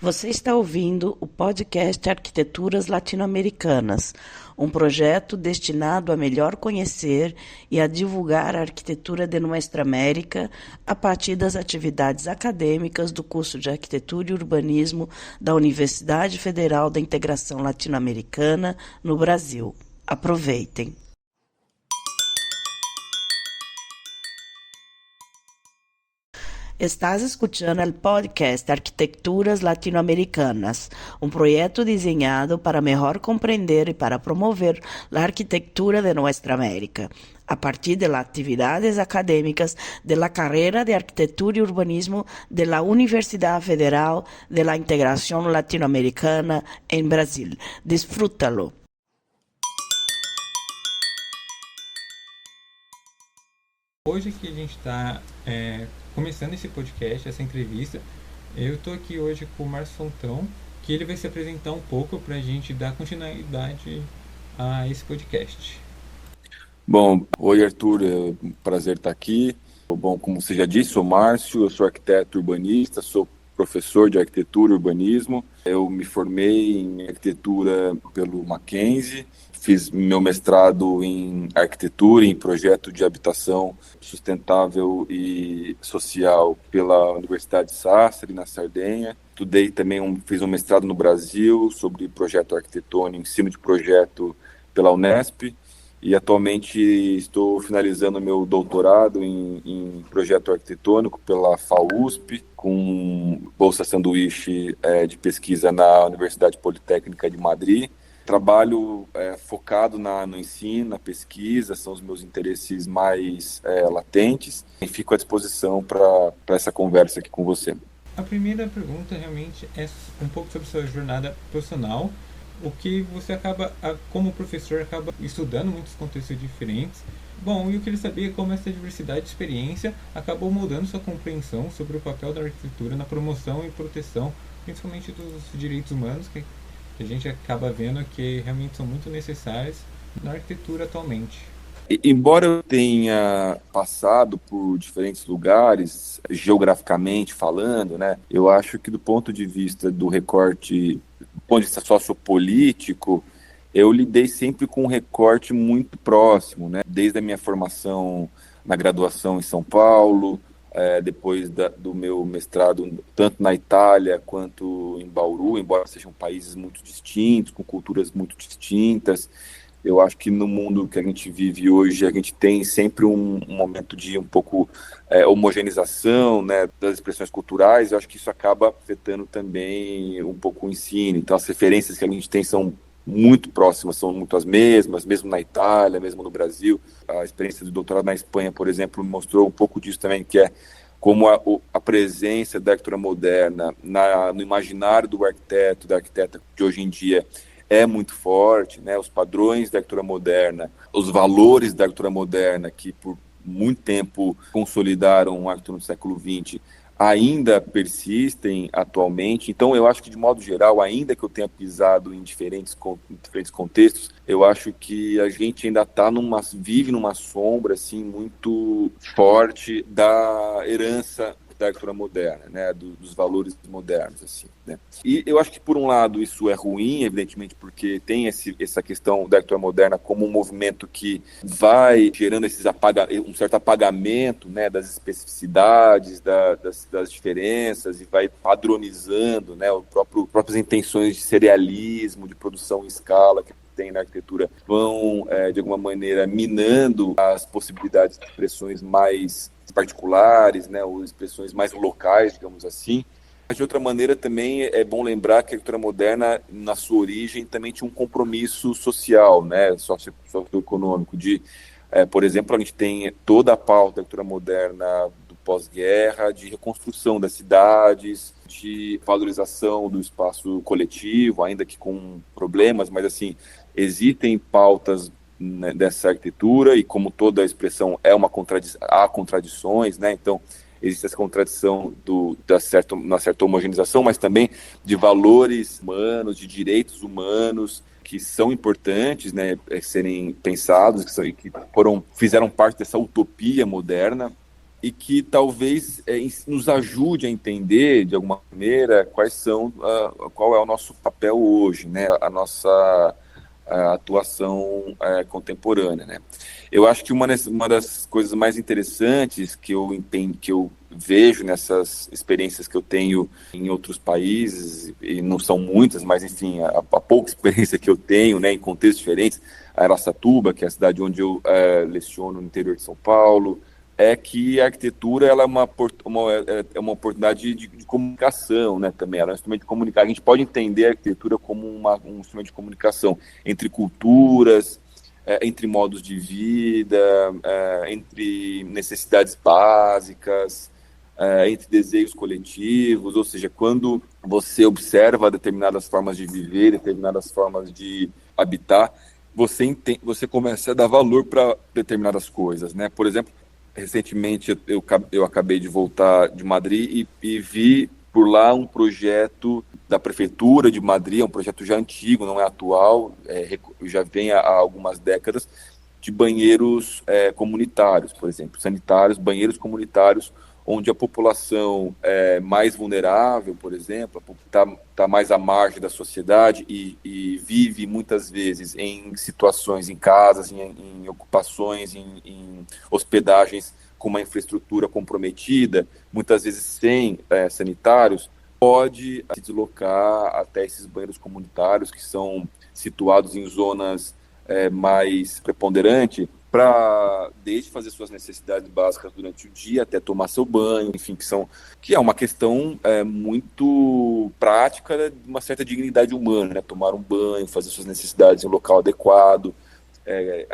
Você está ouvindo o podcast Arquiteturas Latino-Americanas, um projeto destinado a melhor conhecer e a divulgar a arquitetura de Nuestra América a partir das atividades acadêmicas do curso de Arquitetura e Urbanismo da Universidade Federal da Integração Latino-Americana, no Brasil. Aproveitem! Estás escuchando el podcast Arquitecturas Latinoamericanas, un proyecto diseñado para mejor comprender y para promover la arquitectura de nuestra América, a partir de las actividades académicas de la carrera de Arquitectura y Urbanismo de la Universidad Federal de la Integración Latinoamericana en Brasil. Disfrútalo. Hoje que a gente está começando esse podcast, essa entrevista, eu estou aqui hoje com o Márcio Fontão, que ele vai se apresentar um pouco para a gente dar continuidade a esse podcast. Bom, oi Arthur, é um prazer estar aqui. Bom, como você já disse, sou Márcio, eu sou arquiteto urbanista, sou professor de arquitetura e urbanismo. Eu me formei em arquitetura pelo Mackenzie, fiz meu mestrado em arquitetura, em projeto de habitação sustentável e social pela Universidade de Sassari, na Sardenha. Estudei também, fiz um mestrado no Brasil sobre projeto arquitetônico, ensino de projeto pela Unesp. E atualmente estou finalizando meu doutorado em projeto arquitetônico pela FAUSP, com bolsa sanduíche de pesquisa na Universidade Politécnica de Madrid. Trabalho focado no ensino, na pesquisa, são os meus interesses mais latentes. E fico à disposição para essa conversa aqui com você. A primeira pergunta realmente é um pouco sobre sua jornada profissional. O que você acaba, como professor, acaba estudando muitos contextos diferentes. Bom, e eu queria saber como essa diversidade de experiência acabou moldando sua compreensão sobre o papel da arquitetura na promoção e proteção, principalmente dos direitos humanos, que a gente acaba vendo que realmente são muito necessários na arquitetura atualmente. Embora eu tenha passado por diferentes lugares, geograficamente falando, né, eu acho que do ponto de vista do recorte, do ponto de vista sociopolítico, eu lidei sempre com um recorte muito próximo, né, desde a minha formação na graduação em São Paulo, depois do meu mestrado tanto na Itália quanto em Bauru, embora sejam países muito distintos, com culturas muito distintas. Eu acho que no mundo que a gente vive hoje, a gente tem sempre um momento de um pouco homogeneização, né, das expressões culturais. Eu acho que isso acaba afetando também um pouco o ensino. Então, as referências que a gente tem são muito próximas, são muito as mesmas, mesmo na Itália, mesmo no Brasil. A experiência do doutorado na Espanha, por exemplo, mostrou um pouco disso também, que é como a presença da arquitetura moderna no imaginário do arquiteto, da arquiteta de hoje em dia, é muito forte, né? Os padrões da arquitetura moderna, os valores da arquitetura moderna, que por muito tempo consolidaram a arquitetura do século XX, ainda persistem atualmente. Então, eu acho que, de modo geral, ainda que eu tenha pisado em diferentes contextos, eu acho que a gente ainda vive numa sombra assim, muito forte da herança da arquitetura moderna, né, dos valores modernos, assim, né. E eu acho que, por um lado, isso é ruim, evidentemente, porque tem essa questão da arquitetura moderna como um movimento que vai gerando um certo apagamento, né, das especificidades, das diferenças, e vai padronizando, né, próprias intenções de serialismo, de produção em escala que tem na arquitetura, vão, de alguma maneira, minando as possibilidades de expressões mais particulares, né, ou expressões mais locais, digamos assim. Mas, de outra maneira, também é bom lembrar que a arquitetura moderna, na sua origem, também tinha um compromisso social, né, socioeconômico, por exemplo, a gente tem toda a pauta da arquitetura moderna do pós-guerra, de reconstrução das cidades, de valorização do espaço coletivo, ainda que com problemas, mas, assim, existem pautas, né, dessa arquitetura, e como toda a expressão há contradições, né? Então existe essa contradição na certa homogeneização, mas também de valores humanos, de direitos humanos, que são importantes, né, serem pensados, que fizeram parte dessa utopia moderna. e que talvez nos ajude a entender, de alguma maneira, qual é o nosso papel hoje, né? A nossa atuação contemporânea, né? Eu acho que uma das coisas mais interessantes que eu vejo nessas experiências que eu tenho em outros países, e não são muitas, mas enfim, a pouca experiência que eu tenho, né, em contextos diferentes, Araçatuba, que é a cidade onde eu leciono no interior de São Paulo, é que a arquitetura ela é uma oportunidade de comunicação, né, também. Ela é um instrumento de comunicar. A gente pode entender a arquitetura como um instrumento de comunicação entre culturas, entre modos de vida, entre necessidades básicas, entre desejos coletivos. Ou seja, quando você observa determinadas formas de viver, determinadas formas de habitar, você começa a dar valor para determinadas coisas, né? Por exemplo, recentemente eu acabei de voltar de Madrid e vi por lá um projeto da Prefeitura de Madrid, é um projeto já antigo, não é atual, já vem há algumas décadas, de banheiros comunitários, por exemplo, sanitários, banheiros comunitários, onde a população mais vulnerável, por exemplo, está mais à margem da sociedade e vive muitas vezes em situações, em casas, em ocupações, em hospedagens com uma infraestrutura comprometida, muitas vezes sem sanitários, pode se deslocar até esses banheiros comunitários que são situados em zonas mais preponderantes, para desde fazer suas necessidades básicas durante o dia até tomar seu banho, enfim, que é uma questão muito prática de uma certa dignidade humana, né? Tomar um banho, fazer suas necessidades em um local adequado,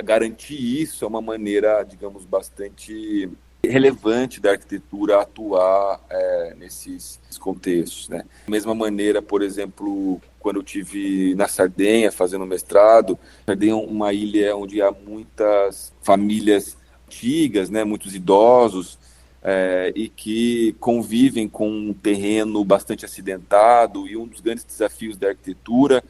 garantir isso é uma maneira, digamos, bastante relevante da arquitetura atuar nesses contextos, né? Da mesma maneira, por exemplo, quando eu estive na Sardenha fazendo mestrado, Sardenha é uma ilha onde há muitas famílias antigas, né, muitos idosos, e que convivem com um terreno bastante acidentado, e um dos grandes desafios da arquitetura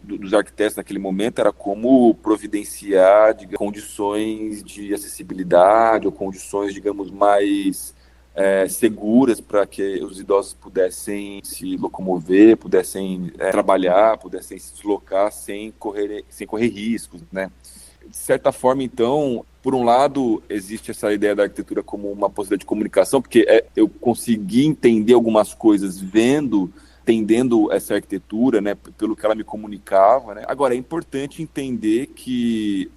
dos arquitetos naquele momento, era como providenciar, digamos, condições de acessibilidade ou condições, digamos, mais seguras para que os idosos pudessem se locomover, pudessem trabalhar, pudessem se deslocar sem correr riscos, né? De certa forma, então, por um lado, existe essa ideia da arquitetura como uma possibilidade de comunicação, porque eu consegui entender algumas coisas entendendo essa arquitetura, né, pelo que ela me comunicava, né? Agora, é importante entender que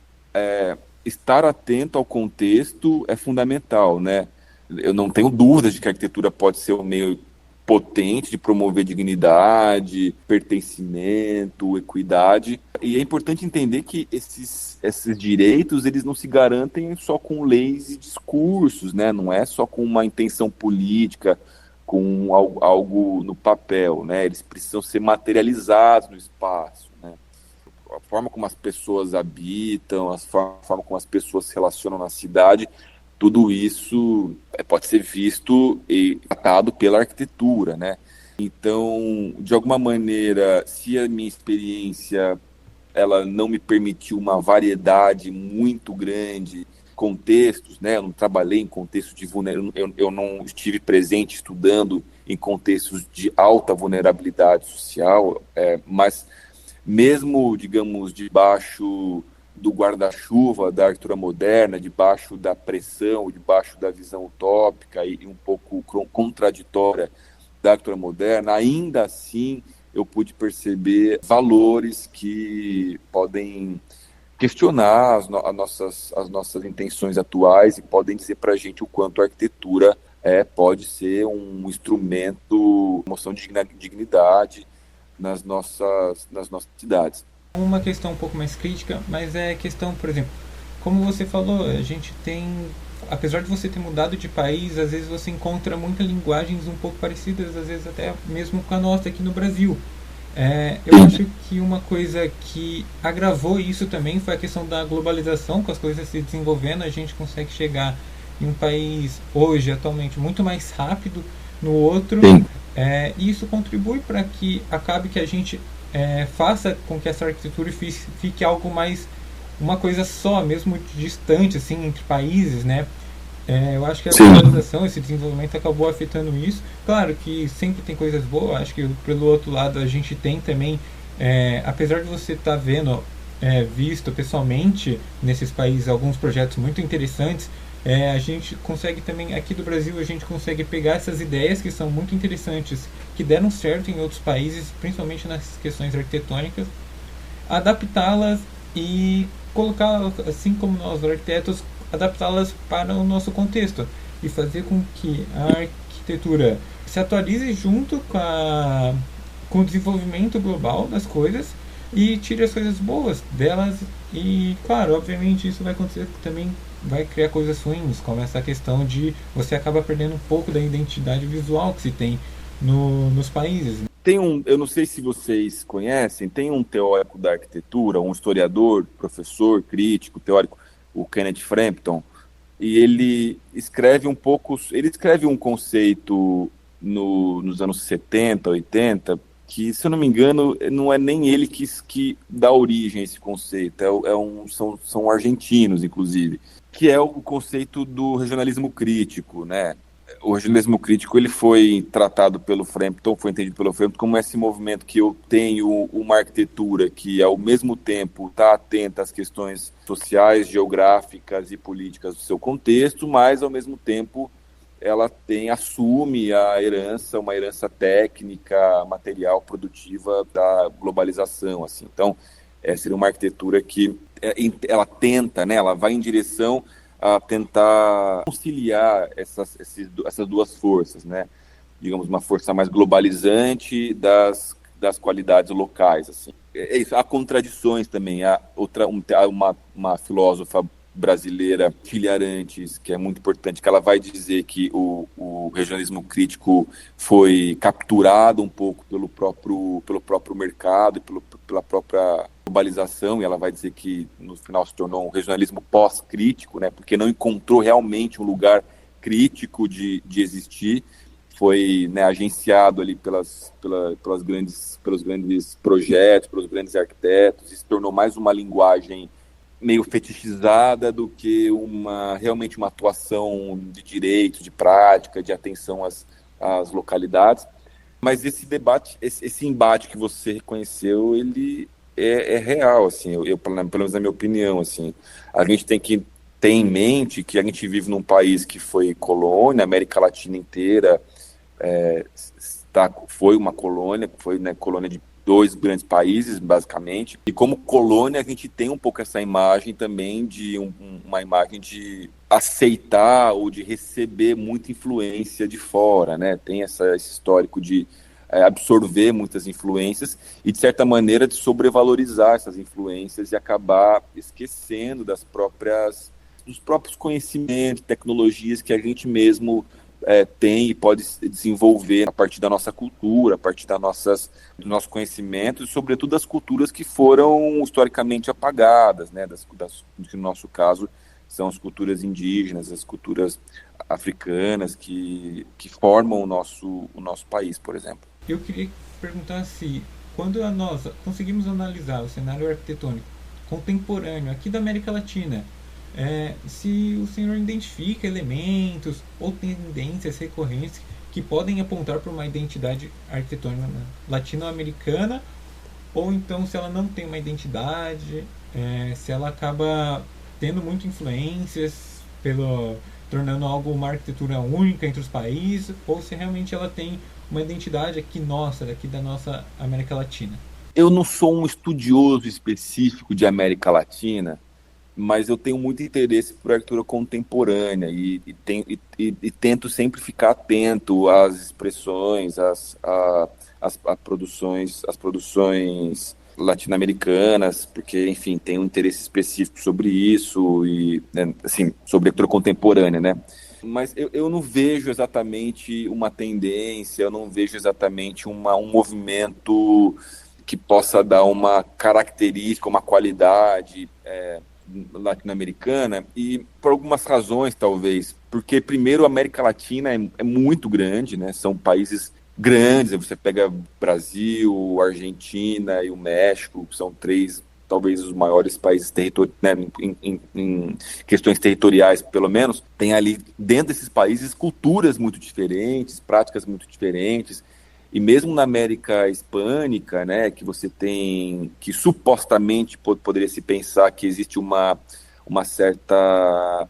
estar atento ao contexto é fundamental, né? Eu não tenho dúvidas de que a arquitetura pode ser um meio potente de promover dignidade, pertencimento, equidade, e é importante entender que esses direitos, eles não se garantem só com leis e discursos, né? Não é só com uma intenção política, com algo no papel, né? Eles precisam ser materializados no espaço, né? A forma como as pessoas habitam, a forma como as pessoas se relacionam na cidade, tudo isso pode ser visto e tratado pela arquitetura, né? Então, de alguma maneira, se a minha experiência ela não me permitiu uma variedade muito grande contextos, né? Eu não trabalhei em contextos de vulnerabilidade, eu não estive presente estudando em contextos de alta vulnerabilidade social, mas mesmo, digamos, debaixo do guarda-chuva da arquitetura moderna, debaixo da pressão, debaixo da visão utópica e um pouco contraditória da arquitetura moderna, ainda assim eu pude perceber valores que podem questionar as nossas intenções atuais e podem dizer para a gente o quanto a arquitetura pode ser um instrumento de promoção de dignidade nas nossas cidades. Uma questão um pouco mais crítica, mas é questão, por exemplo, como você falou, a gente tem, apesar de você ter mudado de país, às vezes você encontra muitas linguagens um pouco parecidas, às vezes até mesmo com a nossa aqui no Brasil. Eu acho que uma coisa que agravou isso também foi a questão da globalização, com as coisas se desenvolvendo, a gente consegue chegar em um país hoje, atualmente, muito mais rápido no outro, e isso contribui para que acabe que a gente faça com que essa arquitetura fique algo mais, uma coisa só, mesmo distante, assim, entre países, né? Eu acho que a Sim. globalização, esse desenvolvimento acabou afetando isso. Claro que sempre tem coisas boas, acho que pelo outro lado a gente tem também, apesar de você estar vendo, visto pessoalmente nesses países alguns projetos muito interessantes, a gente consegue também, aqui do Brasil, a gente consegue pegar essas ideias que são muito interessantes, que deram certo em outros países, principalmente nas questões arquitetônicas, adaptá-las e colocar, assim como nós arquitetos, adaptá-las para o nosso contexto e fazer com que a arquitetura se atualize junto com o desenvolvimento global das coisas e tire as coisas boas delas. E claro, obviamente isso vai acontecer também, vai criar coisas ruins, como essa questão de você acaba perdendo um pouco da identidade visual que se tem nos países. Eu não sei se vocês conhecem, tem um teórico da arquitetura, um historiador, professor, crítico, teórico, o Kenneth Frampton, e ele escreve um conceito nos anos 70, 80, que, se eu não me engano, não é nem ele que dá origem a esse conceito, são argentinos, inclusive, que é o conceito do regionalismo crítico, né? O regionalismo crítico, ele foi tratado pelo Frampton, foi entendido pelo Frampton como esse movimento que eu tenho uma arquitetura que, ao mesmo tempo, está atenta às questões sociais, geográficas e políticas do seu contexto, mas, ao mesmo tempo, ela assume uma herança técnica, material, produtiva da globalização, assim. Então, seria uma arquitetura que ela tenta, né, ela vai em direção a tentar conciliar essas duas forças, né? Digamos, uma força mais globalizante das qualidades locais, assim. É isso, há contradições também. Há uma filósofa brasileira, Tilia Arantes, que é muito importante, que ela vai dizer que o regionalismo crítico foi capturado um pouco pelo próprio mercado e pela própria globalização, e ela vai dizer que no final se tornou um regionalismo pós-crítico, né, porque não encontrou realmente um lugar crítico de existir, foi, né, agenciado ali pelos grandes projetos, pelos grandes arquitetos, e se tornou mais uma linguagem meio fetichizada do que realmente uma atuação de direito, de prática, de atenção às localidades. Mas esse debate, esse embate que você reconheceu, ele é real, assim, pelo menos na minha opinião, assim. A gente tem que ter em mente que a gente vive num país que foi colônia, a América Latina inteira foi uma colônia, foi, né, colônia de dois grandes países, basicamente, e como colônia a gente tem um pouco essa imagem também de uma imagem de aceitar ou de receber muita influência de fora, né? Tem esse histórico de absorver muitas influências e, de certa maneira, de sobrevalorizar essas influências e acabar esquecendo dos próprios conhecimentos, tecnologias que a gente mesmo tem e pode desenvolver a partir da nossa cultura, a partir do nosso conhecimento e, sobretudo, das culturas que foram historicamente apagadas, né? Que, no nosso caso, são as culturas indígenas, as culturas africanas que formam o nosso país, por exemplo. Eu queria perguntar se, quando nós conseguimos analisar o cenário arquitetônico contemporâneo aqui da América Latina, se o senhor identifica elementos ou tendências recorrentes que podem apontar para uma identidade arquitetônica latino-americana, ou então se ela não tem uma identidade, se ela acaba tendo muitas influências, tornando algo uma arquitetura única entre os países, ou se realmente ela tem uma identidade aqui daqui da nossa América Latina. Eu não sou um estudioso específico de América Latina, mas eu tenho muito interesse por arquitetura contemporânea e tento sempre ficar atento às expressões, às produções latino-americanas, porque, enfim, tem um interesse específico sobre isso e, né, assim, sobre arquitetura contemporânea, né? Mas eu não vejo exatamente uma tendência, eu não vejo exatamente um movimento que possa dar uma característica, uma qualidade latino-americana, e por algumas razões, talvez. Porque, primeiro, a América Latina é muito grande, né? São países grandes, você pega Brasil, Argentina e o México, são três talvez os maiores países né, em questões territoriais, pelo menos, tem ali dentro desses países culturas muito diferentes, práticas muito diferentes. E mesmo na América Hispânica, né, que você tem, que supostamente poderia se pensar que existe uma certa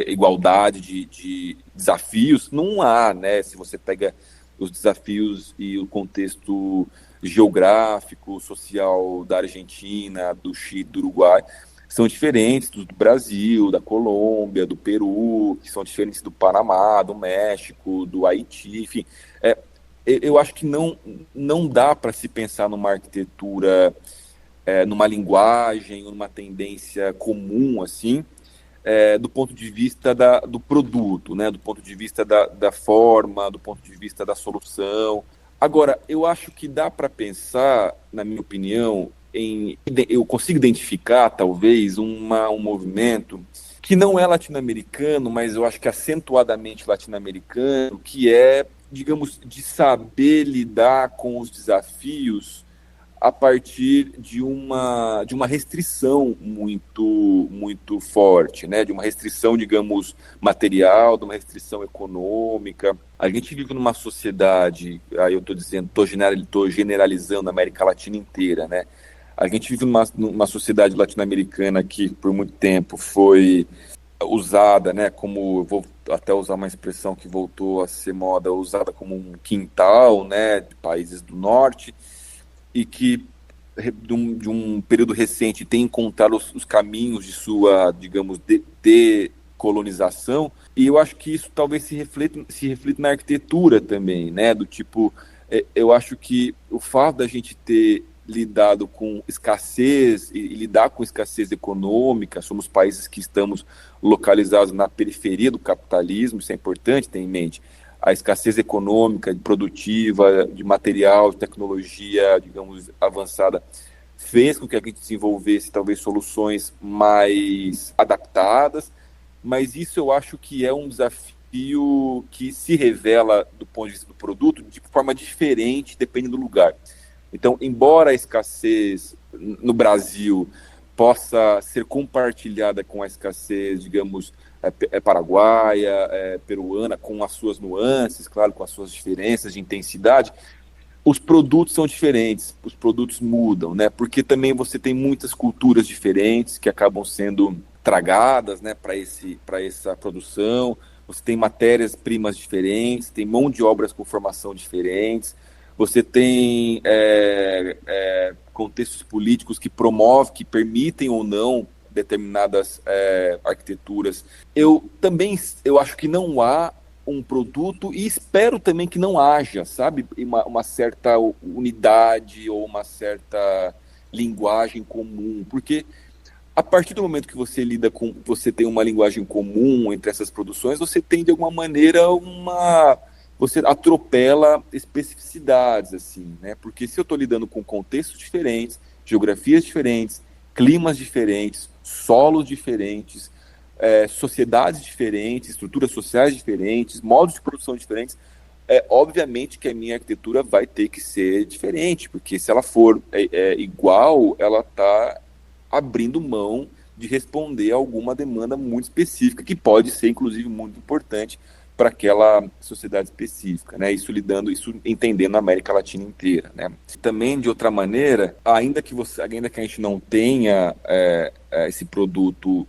igualdade de desafios, não há, né? Se você pega os desafios e o contexto geográfico, social da Argentina, do Chile, do Uruguai, são diferentes do Brasil, da Colômbia, do Peru, que são diferentes do Panamá, do México, do Haiti, enfim. Eu acho que não dá para se pensar numa arquitetura, numa linguagem, numa tendência comum, assim, do ponto de vista do produto, né? Do ponto de vista da forma, do ponto de vista da solução. Agora, eu acho que dá para pensar, na minha opinião, eu consigo identificar, talvez, um movimento que não é latino-americano, mas eu acho que acentuadamente latino-americano, que é, digamos, de saber lidar com os desafios a partir de uma restrição muito forte, né? De uma restrição, digamos, material, de uma restrição econômica. A gente vive numa sociedade, aí eu estou generalizando a América Latina inteira, né? A gente vive numa sociedade latino-americana que por muito tempo foi usada, né, como, vou até usar uma expressão que voltou a ser moda, usada como um quintal, né, de países do norte, e que de um período recente tem encontrado os caminhos de sua, digamos, decolonização, e eu acho que isso talvez se reflita na arquitetura também, né, do tipo, eu acho que o fato da gente ter lidado com escassez e lidar com escassez econômica, somos países que estamos localizados na periferia do capitalismo, isso é importante ter em mente, a escassez econômica, produtiva, de material, de tecnologia, digamos, avançada, fez com que a gente desenvolvesse talvez soluções mais adaptadas, mas isso eu acho que é um desafio que se revela do ponto de vista do produto de forma diferente, depende do lugar. Então, embora a escassez no Brasil possa ser compartilhada com a escassez, digamos, paraguaia, peruana, com as suas nuances, claro, com as suas diferenças de intensidade, os produtos são diferentes, os produtos mudam, né? Porque também você tem muitas culturas diferentes que acabam sendo tragadas, né, para essa produção, você tem matérias-primas diferentes, tem mão de obras com formação diferentes, você tem contextos políticos que que permitem ou não determinadas arquiteturas. Eu acho que não há um produto e espero também que não haja, sabe, uma certa unidade ou uma certa linguagem comum, porque a partir do momento que você tem uma linguagem comum entre essas produções, você tem de alguma maneira você atropela especificidades, assim, né? Porque se eu estou lidando com contextos diferentes, geografias diferentes, climas diferentes, solos diferentes, sociedades diferentes, estruturas sociais diferentes, modos de produção diferentes, obviamente que a minha arquitetura vai ter que ser diferente, porque se ela for igual, ela está abrindo mão de responder a alguma demanda muito específica, que pode ser, inclusive, muito importante para aquela sociedade específica, né? Isso entendendo a América Latina inteira, né? Também, de outra maneira, ainda que a gente não tenha esse produto,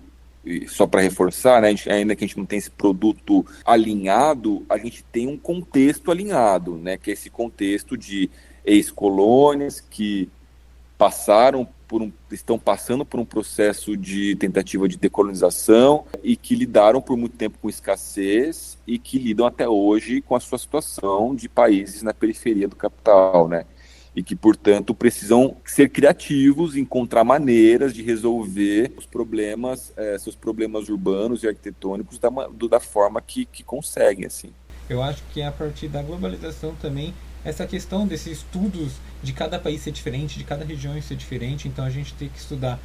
só para reforçar, né? Ainda que a gente não tenha esse produto alinhado, a gente tem um contexto alinhado, né? Que é esse contexto de ex-colônias que estão passando por um processo de tentativa de decolonização e que lidaram por muito tempo com escassez e que lidam até hoje com a sua situação de países na periferia do capital, né? E que, portanto, precisam ser criativos, encontrar maneiras de resolver seus problemas urbanos e arquitetônicos da forma que conseguem, assim. Eu acho que é a partir da globalização também, essa questão desses estudos de cada país ser diferente, de cada região ser diferente, então a gente tem que estudar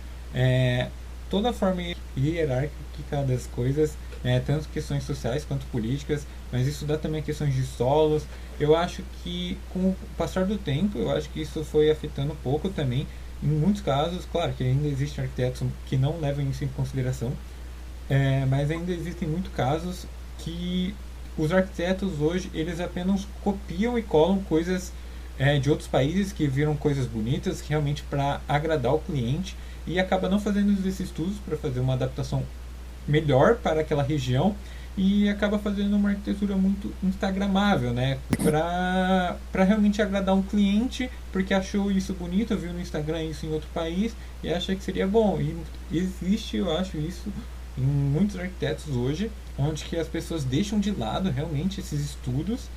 toda a forma hierárquica das coisas, tanto questões sociais quanto políticas, mas estudar também questões de solos. Eu acho que com o passar do tempo, eu acho que isso foi afetando um pouco também Em muitos casos, claro que ainda existem arquitetos que não levam isso em consideração, mas ainda existem muitos casos que os arquitetos hoje eles apenas copiam e colam coisas de outros países que viram coisas bonitas realmente para agradar o cliente e acaba não fazendo esses estudos para fazer uma adaptação melhor para aquela região e acaba fazendo uma arquitetura muito instagramável, né? Para realmente agradar um cliente, porque achou isso bonito, viu no Instagram isso em outro país e acha que seria bom. E existe, eu acho, isso em muitos arquitetos hoje, onde que as pessoas deixam de lado realmente esses estudos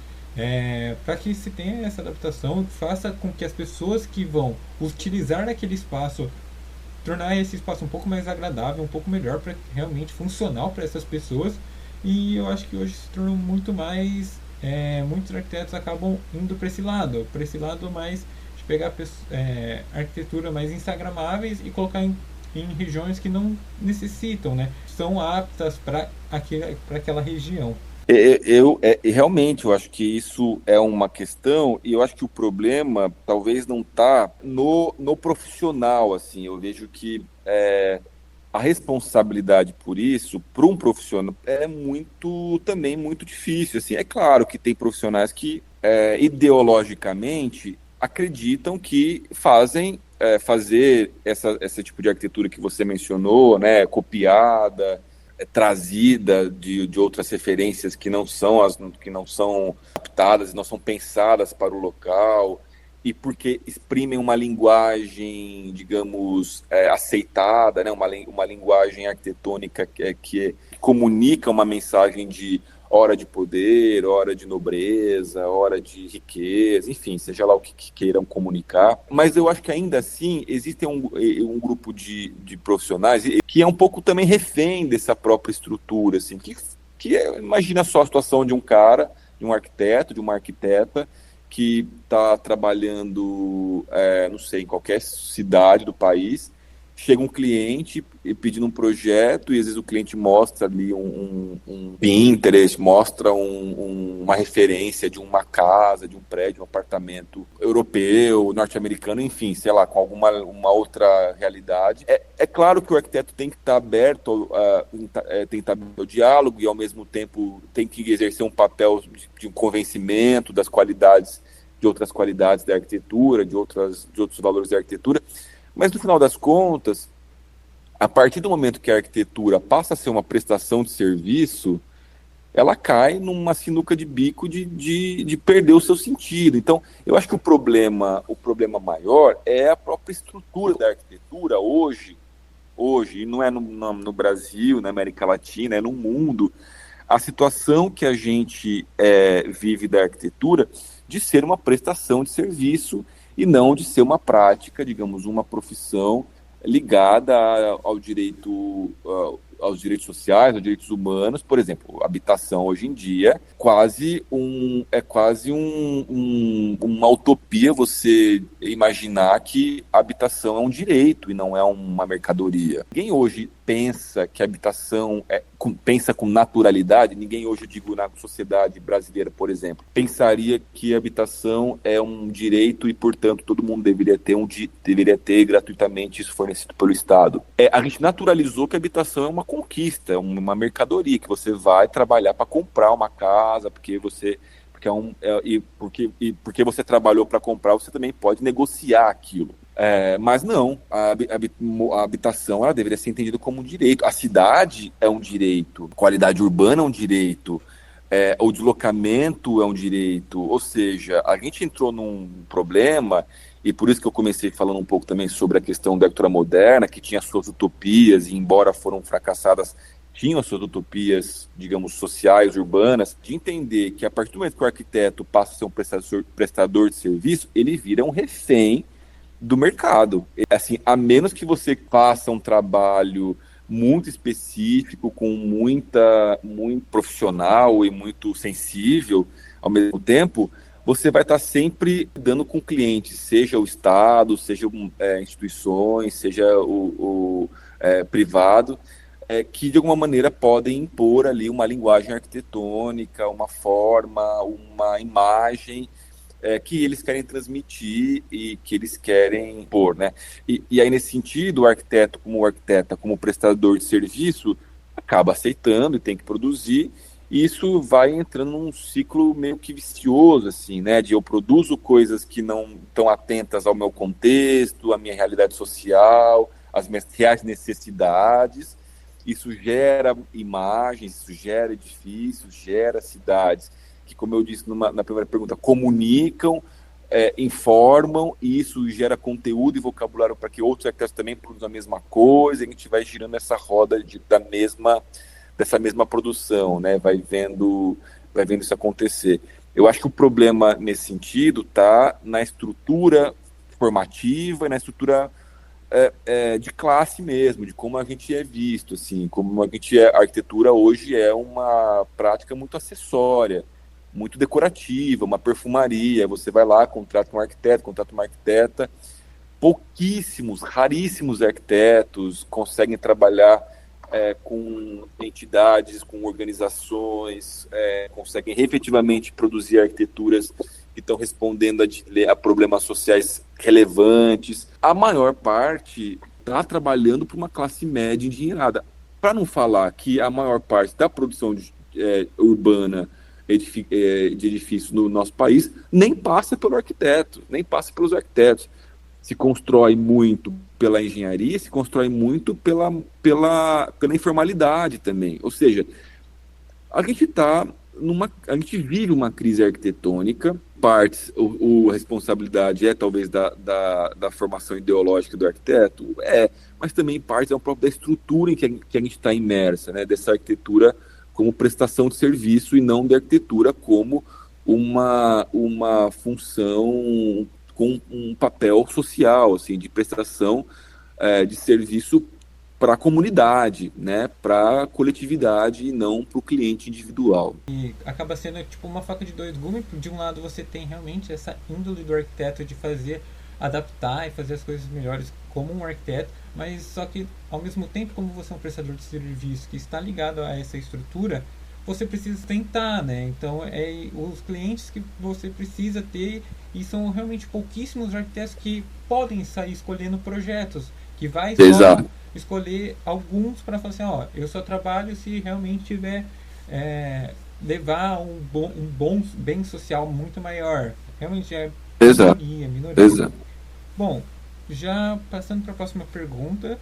para que se tenha essa adaptação, faça com que as pessoas que vão utilizar aquele espaço tornar esse espaço um pouco mais agradável, um pouco melhor, para realmente funcional para essas pessoas. E eu acho que hoje se tornou muito mais. Muitos arquitetos acabam indo para esse lado mais de pegar arquitetura mais instagramáveis e colocar em regiões que não necessitam, né? São aptas para aquela região. Realmente, eu acho que isso é uma questão, e eu acho que o problema talvez não está no profissional, assim. Eu vejo que a responsabilidade por isso, para um profissional, é também muito difícil, assim. É claro que tem profissionais que, ideologicamente, acreditam que fazer esse tipo de arquitetura que você mencionou, né, copiada, trazida de outras referências que não são adaptadas, não são pensadas para o local, e porque exprimem uma linguagem, digamos, aceitada, né? Uma linguagem arquitetônica que comunica uma mensagem de hora de poder, hora de nobreza, hora de riqueza, enfim, seja lá o que queiram comunicar. Mas eu acho que ainda assim existe um grupo de profissionais que é um pouco também refém dessa própria estrutura, assim, imagina só a situação de um cara, de um arquiteto, de uma arquiteta, que está trabalhando, não sei, em qualquer cidade do país, chega um cliente pedindo um projeto e às vezes o cliente mostra ali um Pinterest, mostra uma referência de uma casa, de um prédio, um apartamento europeu, norte-americano, enfim, sei lá, com uma outra realidade. É claro que o arquiteto tem que estar aberto, tem que estar aberto ao diálogo e ao mesmo tempo tem que exercer um papel de convencimento das qualidades, de outras qualidades da arquitetura, de outros valores da arquitetura. Mas, no final das contas, a partir do momento que a arquitetura passa a ser uma prestação de serviço, ela cai numa sinuca de bico de perder o seu sentido. Então, eu acho que o problema maior é a própria estrutura da arquitetura hoje, e não é no Brasil, na América Latina, é no mundo, a situação que a gente vive da arquitetura de ser uma prestação de serviço e não de ser uma prática, digamos, uma profissão ligada ao direito, aos direitos sociais, aos direitos humanos. Por exemplo, habitação hoje em dia é quase uma utopia você imaginar que a habitação é um direito e não é uma mercadoria. Ninguém hoje pensa que a habitação pensa com naturalidade. Ninguém hoje, eu digo, na sociedade brasileira, por exemplo, pensaria que a habitação é um direito e, portanto, todo mundo deveria ter gratuitamente isso fornecido pelo Estado. A gente naturalizou que a habitação é uma conquista, uma mercadoria, que você vai trabalhar para comprar uma casa, porque você trabalhou para comprar, você também pode negociar aquilo. Mas não, a habitação ela deveria ser entendida como um direito. A cidade é um direito, a qualidade urbana é um direito, o deslocamento é um direito. Ou seja, a gente entrou num problema, e por isso que eu comecei falando um pouco também sobre a questão da arquitetura moderna, que tinha suas utopias, e embora foram fracassadas, tinham as suas utopias, digamos, sociais, urbanas, de entender que a partir do momento que o arquiteto passa a ser um prestador de serviço, ele vira um refém do mercado. Assim, a menos que você faça um trabalho muito específico, muito profissional e muito sensível ao mesmo tempo, você vai estar sempre dando com clientes, seja o Estado, seja instituições, seja o privado, que de alguma maneira podem impor ali uma linguagem arquitetônica, uma forma, uma imagem, que eles querem transmitir e que eles querem pôr, né? E aí, nesse sentido, o arquiteto, como arquiteta, como prestador de serviço, acaba aceitando e tem que produzir, e isso vai entrando num ciclo meio que vicioso, assim, né? De eu produzo coisas que não estão atentas ao meu contexto, à minha realidade social, às minhas reais necessidades. Isso gera imagens, isso gera edifícios, gera cidades que, como eu disse na primeira pergunta, comunicam, informam, e isso gera conteúdo e vocabulário para que outros arquitetos também produzam a mesma coisa, e a gente vai girando essa roda dessa mesma produção, né? Vai vendo isso acontecer. Eu acho que o problema nesse sentido está na estrutura formativa e na estrutura de classe mesmo, de como a gente é visto, assim, como a arquitetura hoje é uma prática muito acessória, muito decorativa, uma perfumaria. Você vai lá, contrata um arquiteto, contrata uma arquiteta. Pouquíssimos, raríssimos arquitetos conseguem trabalhar com entidades, com organizações, conseguem efetivamente produzir arquiteturas que estão respondendo a problemas sociais relevantes. A maior parte está trabalhando para uma classe média endinheirada. Para não falar que a maior parte da produção urbana de edifícios no nosso país nem passa pelo arquiteto, nem passa pelos arquitetos. Se constrói muito pela engenharia, se constrói muito pela informalidade também. Ou seja, a gente vive uma crise arquitetônica. Partes, a responsabilidade é talvez da formação ideológica do arquiteto, mas também partes é um próprio da estrutura em que a gente está imersa, né? Dessa arquitetura como prestação de serviço e não da arquitetura como uma função com um papel social, assim, de prestação de serviço para a comunidade, né, para a coletividade e não para o cliente individual. E acaba sendo tipo uma faca de dois gumes. De um lado você tem realmente essa índole do arquiteto de adaptar e fazer as coisas melhores como um arquiteto, mas só que ao mesmo tempo, como você é um prestador de serviço que está ligado a essa estrutura, você precisa tentar, né? Então os clientes que você precisa ter, e são realmente pouquíssimos arquitetos que podem sair escolhendo projetos, que vai só escolher alguns para falar assim, eu só trabalho se realmente tiver levar um bom bem social muito maior. Realmente é minoria. Exato. Bom, já passando para a próxima pergunta,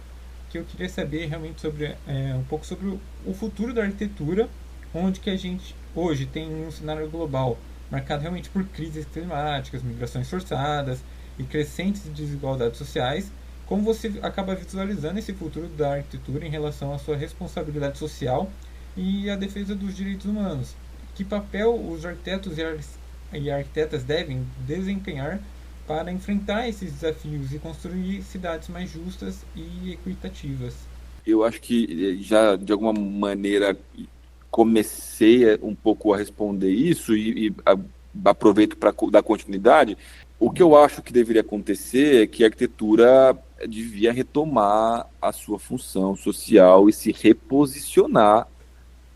que eu queria saber realmente sobre um pouco sobre o futuro da arquitetura, onde que a gente hoje tem um cenário global marcado realmente por crises climáticas, migrações forçadas e crescentes desigualdades sociais. Como você acaba visualizando esse futuro da arquitetura em relação à sua responsabilidade social e à defesa dos direitos humanos? Que papel os arquitetos e arquitetas devem desempenhar para enfrentar esses desafios e construir cidades mais justas e equitativas? Eu acho que já, de alguma maneira, comecei um pouco a responder isso e aproveito para dar continuidade. O que eu acho que deveria acontecer é que a arquitetura devia retomar a sua função social e se reposicionar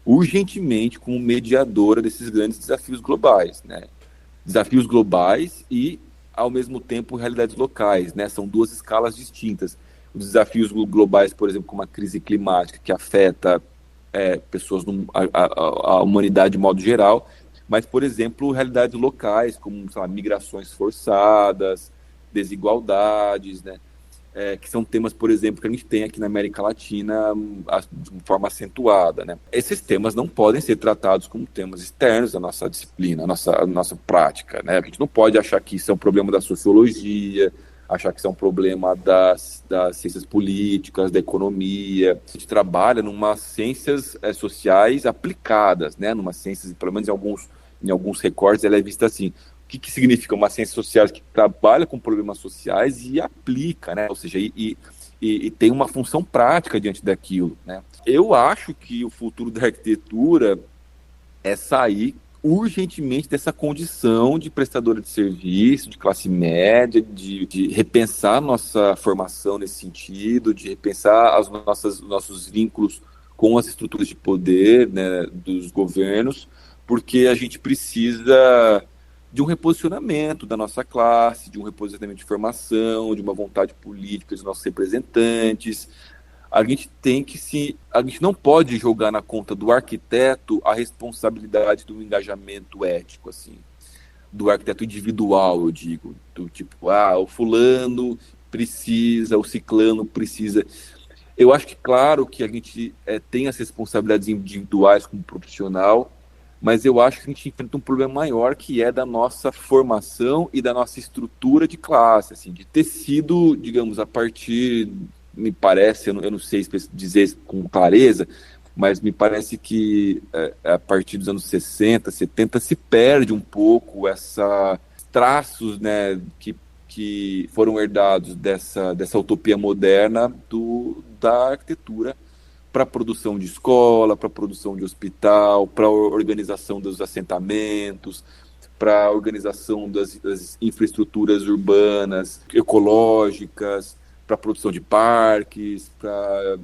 urgentemente como mediadora desses grandes desafios globais, né? Desafios globais e, ao mesmo tempo, realidades locais, né? São duas escalas distintas. Os desafios globais, por exemplo, como a crise climática, que afeta pessoas, a humanidade de modo geral, mas, por exemplo, realidades locais, como, sei lá, migrações forçadas, desigualdades, né? Que são temas, por exemplo, que a gente tem aqui na América Latina de forma acentuada, né? Esses temas não podem ser tratados como temas externos à nossa disciplina, à nossa prática, né? A gente não pode achar que isso é um problema da sociologia, achar que isso é um problema das ciências políticas, da economia. A gente trabalha numas ciências sociais aplicadas, né? Numas ciências, pelo menos em alguns recortes, ela é vista assim. O que significa uma ciência social que trabalha com problemas sociais e aplica, né? Ou seja, e tem uma função prática diante daquilo, né? Eu acho que o futuro da arquitetura é sair urgentemente dessa condição de prestadora de serviço, de classe média, de repensar nossa formação nesse sentido, de repensar nossos vínculos com as estruturas de poder, né, dos governos, porque a gente precisa de um reposicionamento da nossa classe, de um reposicionamento de formação, de uma vontade política dos nossos representantes. A gente não pode jogar na conta do arquiteto a responsabilidade do engajamento ético, assim, do arquiteto individual, eu digo, do tipo, o fulano precisa, o ciclano precisa. Eu acho que, claro, que a gente tem as responsabilidades individuais como profissional, mas eu acho que a gente enfrenta um problema maior, que é da nossa formação e da nossa estrutura de classe, assim, de ter sido, digamos, a partir, me parece, eu não sei dizer com clareza, mas me parece que a partir dos anos 60, 70, se perde um pouco essa traços, né, que foram herdados dessa utopia moderna da arquitetura para a produção de escola, para a produção de hospital, para a organização dos assentamentos, para a organização das infraestruturas urbanas, ecológicas, para a produção de parques, para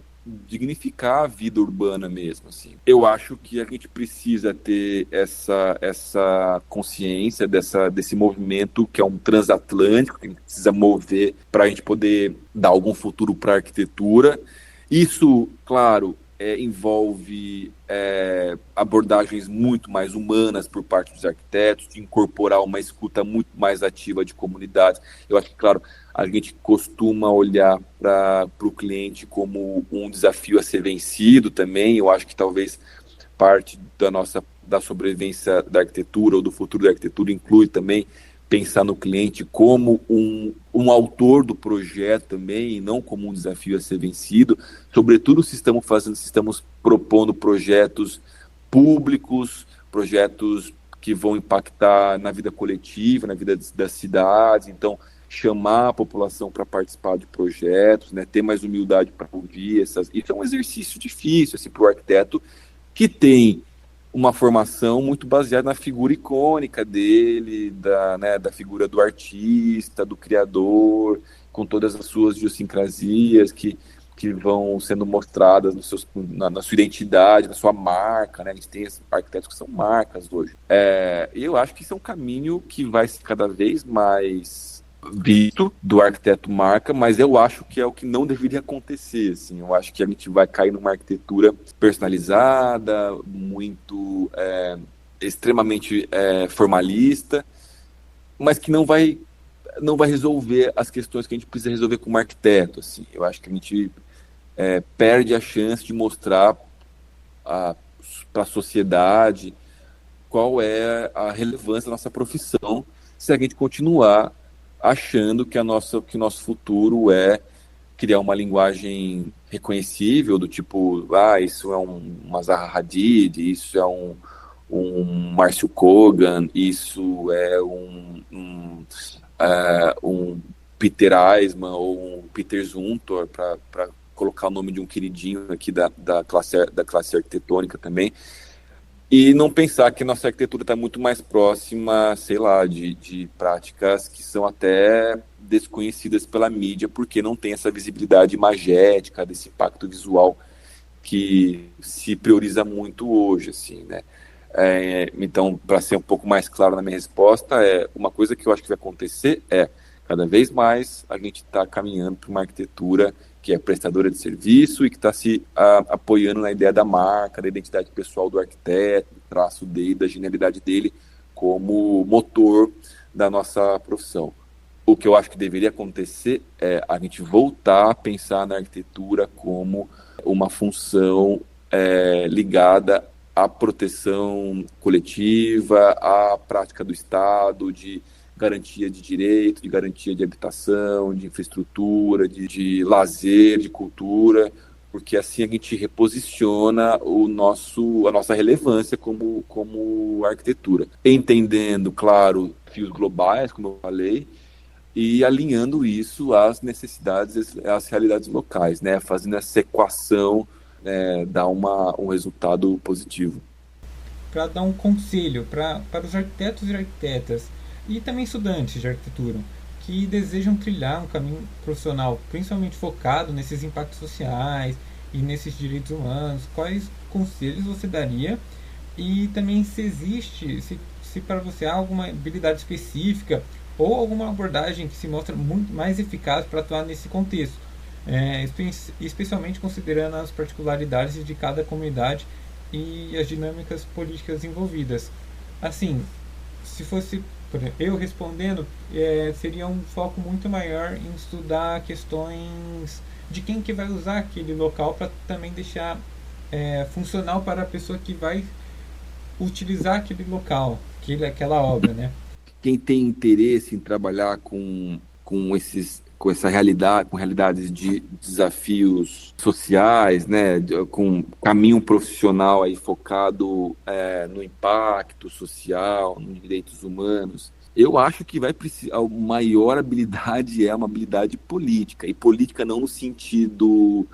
dignificar a vida urbana mesmo, assim. Eu acho que a gente precisa ter essa consciência desse movimento que é um transatlântico, que a gente precisa mover para a gente poder dar algum futuro para a arquitetura. Isso, claro, envolve abordagens muito mais humanas por parte dos arquitetos, de incorporar uma escuta muito mais ativa de comunidades. Eu acho que, claro, a gente costuma olhar para o cliente como um desafio a ser vencido também. Eu acho que talvez parte da sobrevivência da arquitetura ou do futuro da arquitetura inclui também pensar no cliente como um autor do projeto também, e não como um desafio a ser vencido, sobretudo se estamos propondo projetos públicos, projetos que vão impactar na vida coletiva, na vida das cidades. Então, chamar a população para participar de projetos, né, ter mais humildade para ouvir isso é um exercício difícil assim, para o arquiteto que tem uma formação muito baseada na figura icônica dele, da figura do artista, do criador, com todas as suas idiosincrasias que vão sendo mostradas na sua identidade, na sua marca, né? A gente tem arquitetos que são marcas hoje. E eu acho que isso é um caminho que vai ser cada vez mais visto do arquiteto marca, mas eu acho que é o que não deveria acontecer, assim. Eu acho que a gente vai cair numa arquitetura personalizada, muito extremamente formalista, mas que não vai resolver as questões que a gente precisa resolver como arquiteto, assim. Eu acho que a gente perde a chance de mostrar para a sociedade qual é a relevância da nossa profissão se a gente continuar achando que o nosso futuro é criar uma linguagem reconhecível, do tipo, isso é uma Zaha Hadid, isso é um Márcio Kogan, isso é um Peter Eisman ou um Peter Zumthor, para colocar o nome de um queridinho aqui da classe arquitetônica também. E não pensar que nossa arquitetura está muito mais próxima, sei lá, de práticas que são até desconhecidas pela mídia, porque não tem essa visibilidade imagética, desse impacto visual que se prioriza muito hoje, assim, né? Então, para ser um pouco mais claro na minha resposta, uma coisa que eu acho que vai acontecer cada vez mais, a gente está caminhando para uma arquitetura que é prestadora de serviço e que está se apoiando na ideia da marca, da identidade pessoal do arquiteto, do traço dele, da genialidade dele como motor da nossa profissão. O que eu acho que deveria acontecer é a gente voltar a pensar na arquitetura como uma função ligada à proteção coletiva, à prática do Estado, de garantia de direito, de garantia de habitação, de infraestrutura, de lazer, de cultura, porque assim a gente reposiciona a nossa relevância como arquitetura. Entendendo, claro, fios globais, como eu falei, e alinhando isso às necessidades, às realidades locais, né? Fazendo essa equação dar um resultado positivo. Para dar um conselho para os arquitetos e arquitetas, e também estudantes de arquitetura, que desejam trilhar um caminho profissional, principalmente focado nesses impactos sociais e nesses direitos humanos, quais conselhos você daria? E também se se para você há alguma habilidade específica ou alguma abordagem que se mostra muito mais eficaz para atuar nesse contexto, especialmente considerando as particularidades de cada comunidade e as dinâmicas políticas envolvidas. Assim, se fosse eu respondendo, seria um foco muito maior em estudar questões de quem que vai usar aquele local para também deixar funcional para a pessoa que vai utilizar aquele local, aquela obra, né? Quem tem interesse em trabalhar com essa realidade, com realidades de desafios sociais, né, com caminho profissional aí focado no impacto social, nos direitos humanos, eu acho que vai precisar, a maior habilidade é uma habilidade política, e política não no sentido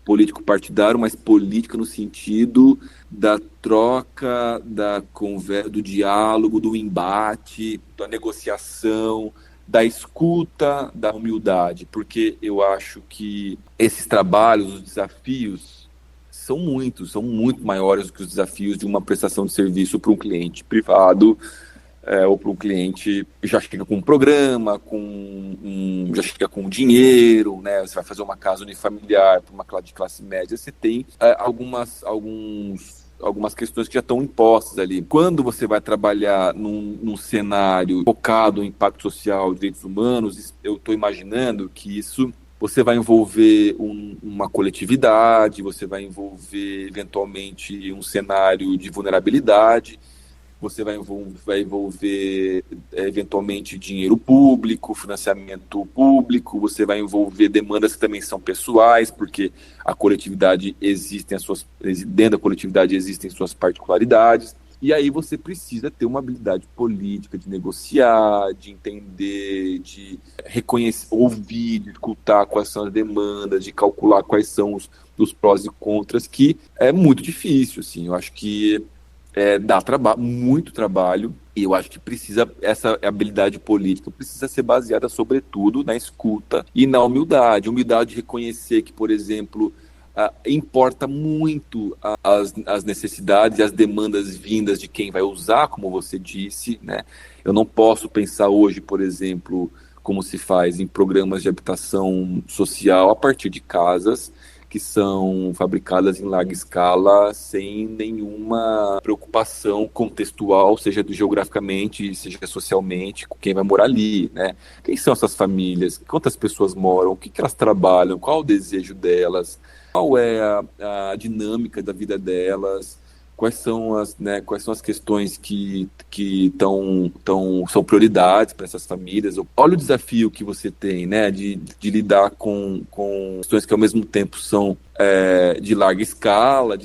político partidário, mas política no sentido da troca, da conversa, do diálogo, do embate, da negociação, da escuta, da humildade, porque eu acho que esses trabalhos, os desafios, são muito maiores do que os desafios de uma prestação de serviço para um cliente privado, ou para um cliente que já chega com um programa, já chega com dinheiro, né? Você vai fazer uma casa unifamiliar para uma classe de classe média, você tem algumas questões que já estão impostas ali. Quando você vai trabalhar num cenário focado em impacto social e direitos humanos, eu estou imaginando que isso você vai envolver uma coletividade, você vai envolver eventualmente um cenário de vulnerabilidade, você vai envolver eventualmente dinheiro público, financiamento público, você vai envolver demandas que também são pessoais, porque a coletividade dentro da coletividade existem suas particularidades, e aí você precisa ter uma habilidade política de negociar, de entender, de reconhecer, ouvir, de escutar quais são as demandas, de calcular quais são os prós e contras, que é muito difícil, assim, eu acho que dá muito trabalho, e eu acho que essa habilidade política precisa ser baseada, sobretudo, na escuta e na humildade. Humildade de reconhecer que, por exemplo, importa muito as necessidades e as demandas vindas de quem vai usar, como você disse, né? Eu não posso pensar hoje, por exemplo, como se faz em programas de habitação social a partir de casas que são fabricadas em larga escala sem nenhuma preocupação contextual, seja geograficamente, seja socialmente, com quem vai morar ali, né? Quem são essas famílias? Quantas pessoas moram? O que elas trabalham? Qual o desejo delas? Qual é a dinâmica da vida delas? Quais são as questões que são prioridades para essas famílias? Olha o desafio que você tem, né, de lidar com questões que ao mesmo tempo são de larga escala,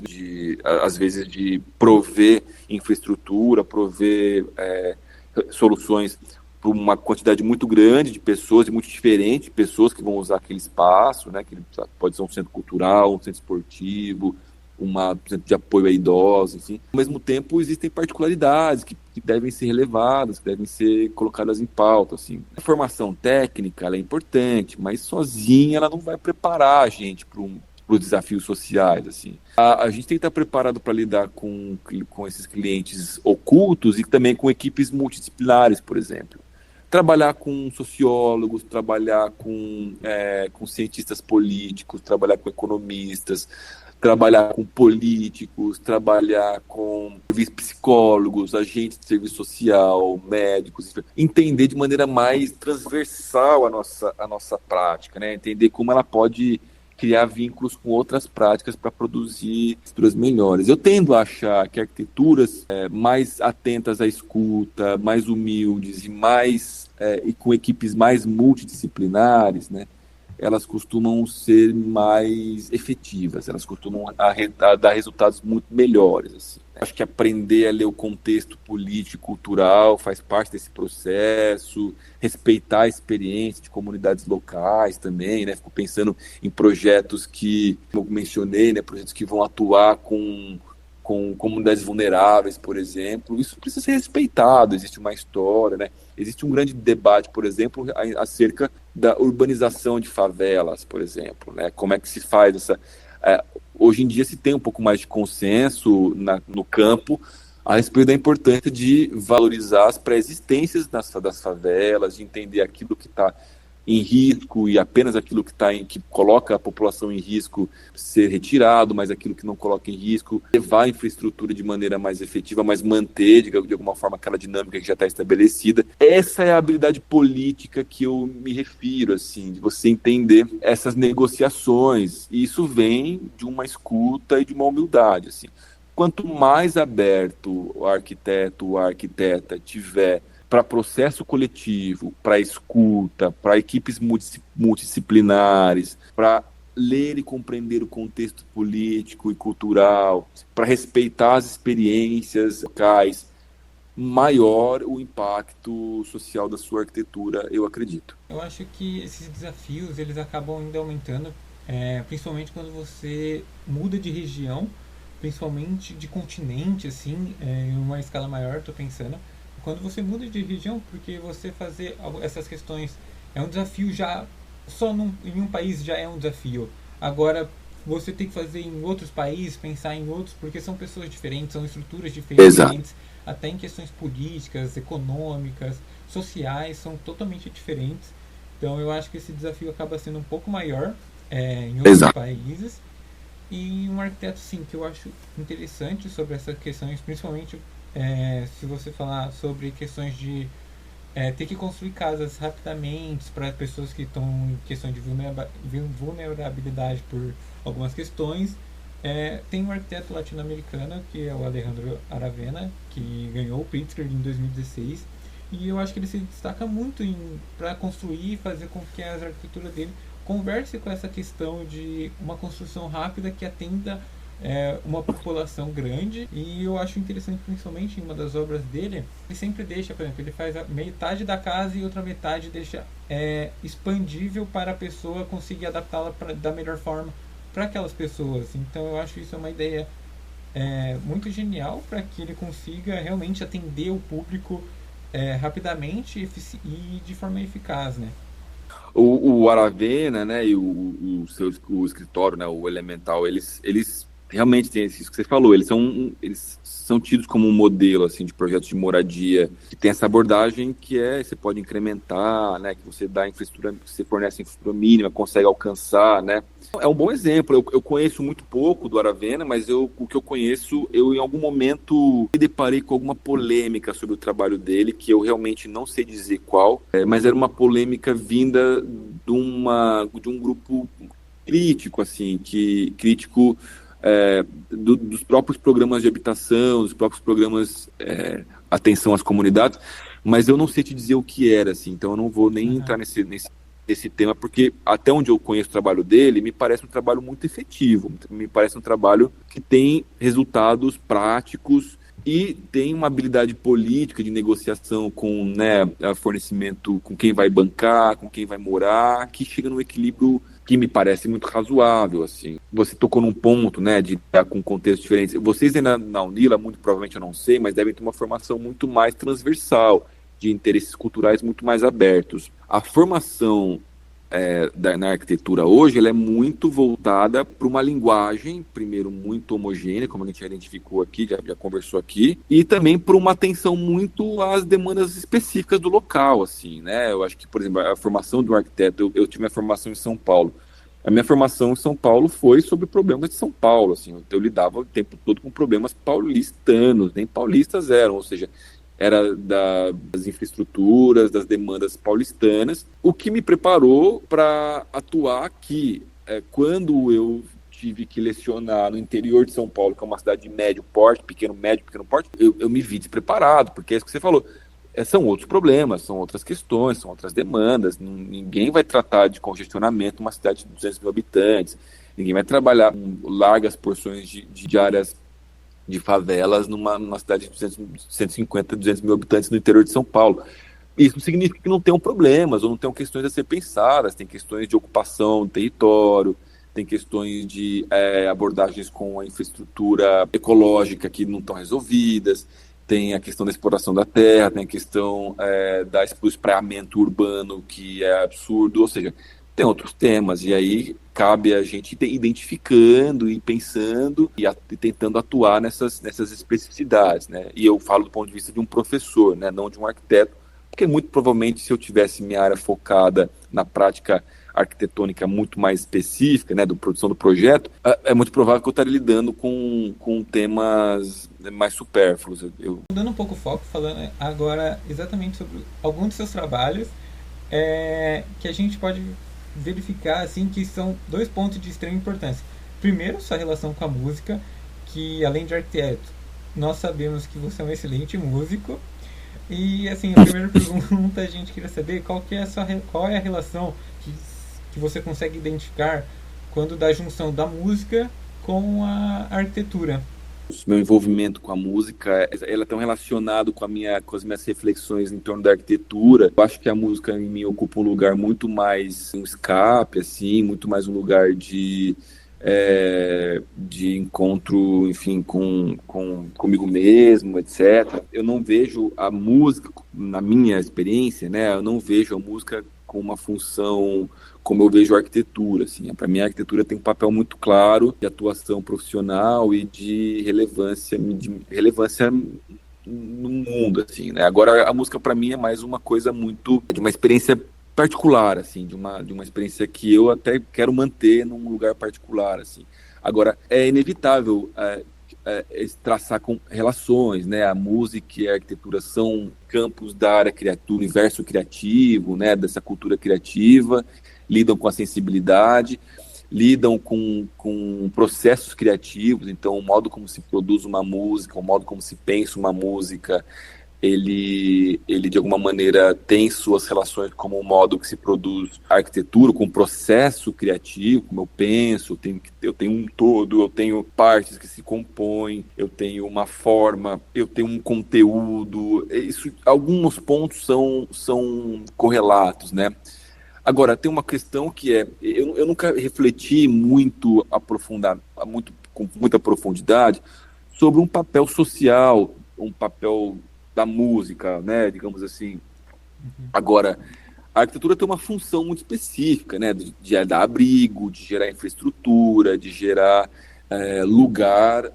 às vezes de prover infraestrutura, prover soluções para uma quantidade muito grande de pessoas e muito diferente de pessoas que vão usar aquele espaço, né, que pode ser um centro cultural, um centro esportivo, por exemplo, de apoio a idosos, enfim. Ao mesmo tempo, existem particularidades que devem ser relevadas, que devem ser colocadas em pauta, assim. A formação técnica, ela é importante, mas sozinha ela não vai preparar a gente para os desafios sociais, assim. A gente tem que estar preparado para lidar com esses clientes ocultos e também com equipes multidisciplinares, por exemplo. Trabalhar com sociólogos, trabalhar com cientistas políticos, trabalhar com economistas, trabalhar com políticos, trabalhar com psicólogos, agentes de serviço social, médicos, entender de maneira mais transversal a nossa prática, né? Entender como ela pode criar vínculos com outras práticas para produzir estruturas melhores. Eu tendo a achar que arquiteturas mais atentas à escuta, mais humildes e com equipes mais multidisciplinares, né? Elas costumam ser mais efetivas, elas costumam dar resultados muito melhores, assim. Acho que aprender a ler o contexto político e cultural faz parte desse processo, respeitar a experiência de comunidades locais também, né? Fico pensando em projetos que, como eu mencionei, né? Projetos que vão atuar com comunidades vulneráveis, por exemplo. Isso precisa ser respeitado, existe uma história, né? Existe um grande debate, por exemplo, acerca da urbanização de favelas, por exemplo, né? Como é que se faz essa... hoje em dia se tem um pouco mais de consenso no campo, a respeito da importância de valorizar as pré-existências das favelas, de entender aquilo que está em risco e apenas aquilo que coloca a população em risco ser retirado, mas aquilo que não coloca em risco, levar a infraestrutura de maneira mais efetiva, mas manter, de alguma forma, aquela dinâmica que já está estabelecida. Essa é a habilidade política que eu me refiro, assim, de você entender essas negociações, e isso vem de uma escuta e de uma humildade, assim. Quanto mais aberto o arquiteto ou a arquiteta tiver para processo coletivo, para escuta, para equipes multidisciplinares, para ler e compreender o contexto político e cultural, para respeitar as experiências locais, maior o impacto social da sua arquitetura, eu acredito. Eu acho que esses desafios eles acabam ainda aumentando, principalmente quando você muda de região, principalmente de continente, assim, em uma escala maior, estou pensando. Quando você muda de região, porque você fazer essas questões é um desafio já, em um país já é um desafio. Agora, você tem que fazer em outros países, pensar em outros, porque são pessoas diferentes, são estruturas diferentes, Exato. até em questões políticas, econômicas, sociais, são totalmente diferentes. Então, eu acho que esse desafio acaba sendo um pouco maior em outros Exato. países. E um arquiteto, sim, que eu acho interessante sobre essas questões, principalmente se você falar sobre questões de ter que construir casas rapidamente para pessoas que estão em questão de vulnerabilidade por algumas questões. Tem um arquiteto latino-americano que é o Alejandro Aravena, que ganhou o Pritzker em 2016, e eu acho que ele se destaca muito para construir e fazer com que a arquitetura dele converse com essa questão de uma construção rápida que atenda uma população grande. E eu acho interessante, principalmente em uma das obras dele, ele sempre deixa, por exemplo, ele faz a metade da casa e outra metade deixa expandível para a pessoa conseguir adaptá-la da melhor forma para aquelas pessoas. Então eu acho isso uma ideia muito genial para que ele consiga realmente atender o público rapidamente e de forma eficaz, né? O Aravena, né, e o escritório, né, o Elemental, eles realmente têm isso que você falou, eles são tidos como um modelo, assim, de projetos de moradia, que tem essa abordagem que você pode incrementar, né, que você dá infraestrutura, que você fornece infraestrutura mínima, consegue alcançar, né. É um bom exemplo. Eu conheço muito pouco do Aravena, mas o que eu conheço, eu em algum momento me deparei com alguma polêmica sobre o trabalho dele, que eu realmente não sei dizer qual, mas era uma polêmica vinda de um grupo crítico, assim, crítico dos próprios programas de habitação, dos próprios programas atenção às comunidades, mas eu não sei te dizer o que era, assim, então eu não vou nem entrar nesse tema, porque até onde eu conheço o trabalho dele, me parece um trabalho muito efetivo, me parece um trabalho que tem resultados práticos e tem uma habilidade política de negociação com, né, fornecimento, com quem vai bancar, com quem vai morar, que chega num equilíbrio que me parece muito razoável, assim. Você tocou num ponto, né, de estar com contextos diferentes. Vocês aí na Unila, muito provavelmente eu não sei, mas devem ter uma formação muito mais transversal, de interesses culturais muito mais abertos. A formação na arquitetura hoje, ela é muito voltada para uma linguagem, primeiro, muito homogênea, como a gente já identificou aqui, já conversou aqui, e também por uma atenção muito às demandas específicas do local, assim, né? Eu acho que, por exemplo, a formação de um arquiteto, eu tive minha formação em São Paulo. A minha formação em São Paulo foi sobre problemas de São Paulo, assim, eu lidava o tempo todo com problemas paulistanos, nem paulistas eram, ou seja, era das infraestruturas, das demandas paulistanas, o que me preparou para atuar aqui. Quando eu tive que lecionar no interior de São Paulo, que é uma cidade de médio porte, pequeno porte, eu me vi despreparado, porque é isso que você falou. São outros problemas, são outras questões, são outras demandas. Ninguém vai tratar de congestionamento numa cidade de 200 mil habitantes, ninguém vai trabalhar com largas porções de áreas de favelas numa cidade de 150, 200 mil habitantes no interior de São Paulo. Isso não significa que não tenham problemas ou não tenham questões a ser pensadas. Tem questões de ocupação do território, tem questões de abordagens com a infraestrutura ecológica que não estão resolvidas, tem a questão da exploração da terra, tem a questão do espraiamento urbano, que é absurdo, ou seja, tem outros temas, e aí cabe a gente ir identificando e pensando e tentando atuar nessas especificidades, né? E eu falo do ponto de vista de um professor, né? Não de um arquiteto, porque muito provavelmente se eu tivesse minha área focada na prática arquitetônica muito mais específica, né, da produção do projeto, é muito provável que eu estaria lidando com temas mais supérfluos. Mudando um pouco o foco, falando agora exatamente sobre alguns dos seus trabalhos, que a gente pode verificar assim que são dois pontos de extrema importância. Primeiro, sua relação com a música, que além de arquiteto, nós sabemos que você é um excelente músico. E assim, a primeira pergunta a gente queria saber qual é a relação que você consegue identificar quando da junção da música com a arquitetura. Meu envolvimento com a música, ela é tão relacionado com as minhas reflexões em torno da arquitetura. Eu acho que a música em mim ocupa um lugar muito mais um escape, assim, muito mais um lugar de encontro, enfim, comigo mesmo, etc. Eu não vejo a música, na minha experiência, né? Eu não vejo a música com uma função como eu vejo a arquitetura, assim. Para mim, a arquitetura tem um papel muito claro de atuação profissional e de relevância no mundo, assim, né? Agora, a música para mim é mais uma coisa muito de uma experiência particular, assim, de uma experiência que eu até quero manter num lugar particular, assim. Agora, é inevitável traçar com relações, né? A música e a arquitetura são campos da área criativa, do universo criativo, né? Dessa cultura criativa, lidam com a sensibilidade, lidam com processos criativos. Então, o modo como se produz uma música, o modo como se pensa uma música, ele de alguma maneira tem suas relações como o modo que se produz a arquitetura, com o processo criativo, como eu penso, eu tenho um todo, eu tenho partes que se compõem, eu tenho uma forma, eu tenho um conteúdo, alguns pontos são correlatos, né? Agora, tem uma questão que eu nunca refleti muito com muita profundidade sobre um papel social, um papel da música, né, digamos assim. Agora, a arquitetura tem uma função muito específica, né, de dar abrigo, de gerar infraestrutura, de gerar lugar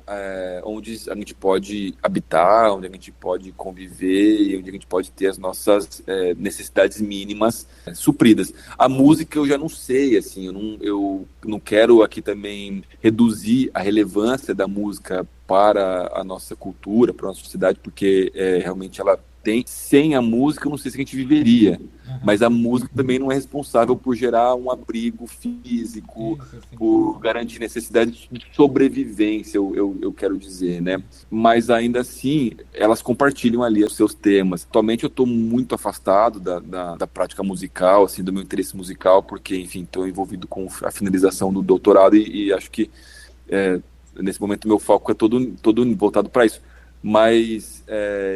onde a gente pode habitar, onde a gente pode conviver e onde a gente pode ter as nossas necessidades mínimas supridas. A música eu já não sei, assim, eu não quero aqui também reduzir a relevância da música para a nossa cultura, para a nossa sociedade, porque realmente ela tem. Sem a música, eu não sei se a gente viveria. Mas a música também não é responsável por gerar um abrigo físico, por garantir necessidade de sobrevivência, eu quero dizer, né? Mas ainda assim, elas compartilham ali os seus temas. Atualmente eu estou muito afastado da prática musical, assim, do meu interesse musical, porque, enfim, estou envolvido com a finalização do doutorado e acho que nesse momento meu foco é todo voltado para isso. Mas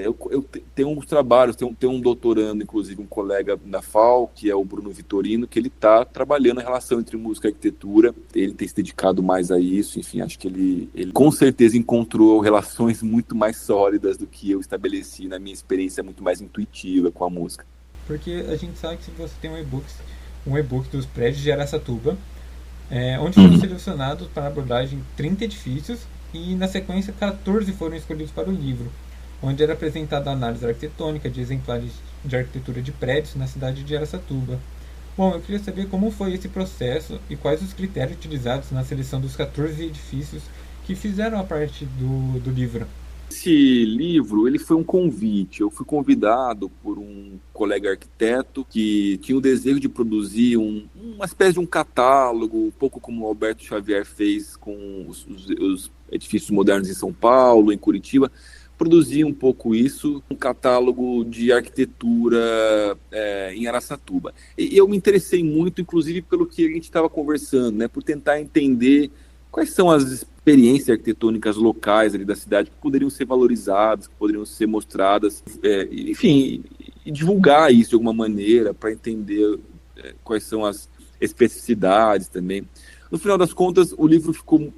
eu tenho uns trabalhos, tenho um doutorando, inclusive um colega da FAO, que é o Bruno Vitorino, que ele está trabalhando a relação entre música e arquitetura. Ele tem se dedicado mais a isso, enfim, acho que ele com certeza encontrou relações muito mais sólidas do que eu estabeleci na minha experiência muito mais intuitiva com a música. Porque a gente sabe que se você tem um e-book dos prédios de Araçatuba, onde foram selecionados para abordagem 30 edifícios, e na sequência 14 foram escolhidos para o livro, onde era apresentada a análise arquitetônica de exemplares de arquitetura de prédios na cidade de Araçatuba. Bom, eu queria saber como foi esse processo e quais os critérios utilizados na seleção dos 14 edifícios que fizeram a parte do livro. Esse livro, ele foi um convite. Eu fui convidado por um colega arquiteto que tinha o desejo de produzir uma espécie de um catálogo, um pouco como o Alberto Xavier fez com os edifícios modernos em São Paulo, em Curitiba. Produzir um pouco isso, um catálogo de arquitetura em Araçatuba. E eu me interessei muito, inclusive, pelo que a gente estava conversando, né, por tentar entender quais são as experiências arquitetônicas locais ali da cidade que poderiam ser valorizadas, que poderiam ser mostradas, enfim, e divulgar isso de alguma maneira para entender quais são as especificidades também. No final das contas, o livro ficou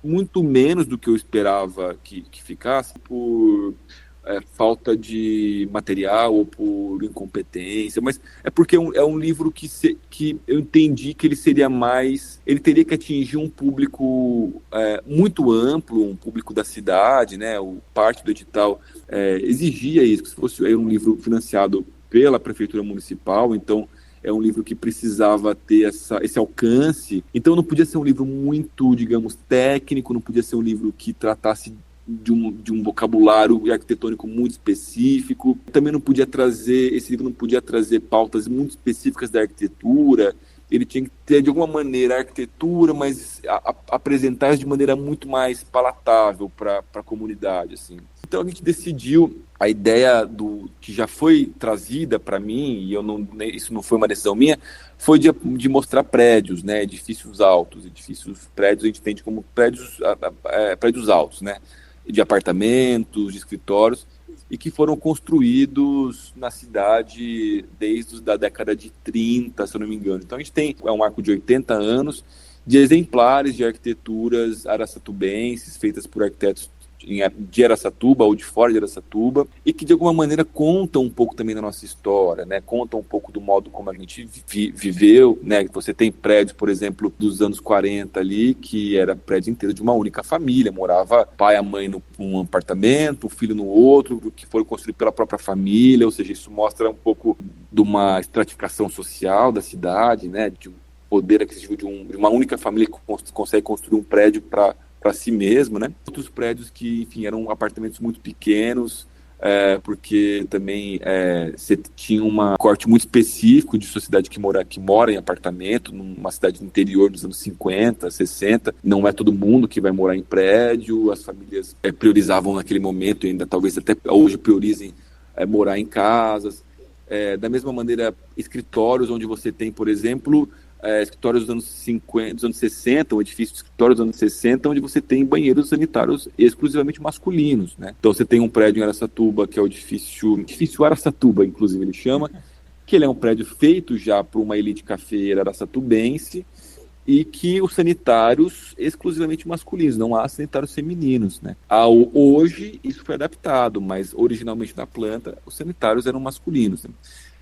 muito menos do que eu esperava que ficasse, por falta de material ou por incompetência, mas é porque é um livro que eu entendi que ele teria que atingir um público muito amplo, um público da cidade, né? Parte do edital exigia isso, que se fosse um livro financiado pela prefeitura municipal, então é um livro que precisava ter esse alcance, então não podia ser um livro muito, digamos, técnico, não podia ser um livro que tratasse de um vocabulário arquitetônico muito específico. Também esse livro não podia trazer pautas muito específicas da arquitetura. Ele tinha que ter, de alguma maneira, a arquitetura, mas apresentar isso de maneira muito mais palatável para a comunidade, assim. Então a gente decidiu, a ideia que já foi trazida para mim, e isso não foi uma decisão minha, foi de mostrar prédios, né, edifícios altos. Prédios a gente entende como prédios altos, né, de apartamentos, de escritórios, e que foram construídos na cidade desde a década de 30, se eu não me engano. Então a gente tem um arco de 80 anos de exemplares de arquiteturas araçatubenses, feitas por arquitetos de Araçatuba ou de fora de Araçatuba, e que de alguma maneira contam um pouco também da nossa história, né? Contam um pouco do modo como a gente viveu, né? Você tem prédios, por exemplo, dos anos 40 ali, que era prédio inteiro de uma única família, morava pai e a mãe num apartamento, o filho no outro, que foram construídos pela própria família, ou seja, isso mostra um pouco de uma estratificação social da cidade, né? De um poder aquisitivo de uma única família que consegue construir um prédio para si mesmo, né? Outros prédios que, enfim, eram apartamentos muito pequenos, porque também você tinha um corte muito específico de sociedade que mora em apartamento, numa cidade do interior dos anos 50, 60. Não é todo mundo que vai morar em prédio, as famílias priorizavam naquele momento, e ainda talvez até hoje priorizem morar em casas. Da mesma maneira, escritórios onde você tem, por exemplo, escritórios dos anos 50, dos anos 60, um edifício de escritórios dos anos 60, onde você tem banheiros sanitários exclusivamente masculinos, né? Então você tem um prédio em Araçatuba, que é o edifício Araçatuba, inclusive ele chama, que ele é um prédio feito já por uma elite cafeeira araçatubense, e que os sanitários exclusivamente masculinos, não há sanitários femininos, né? Hoje isso foi adaptado, mas originalmente na planta os sanitários eram masculinos, né?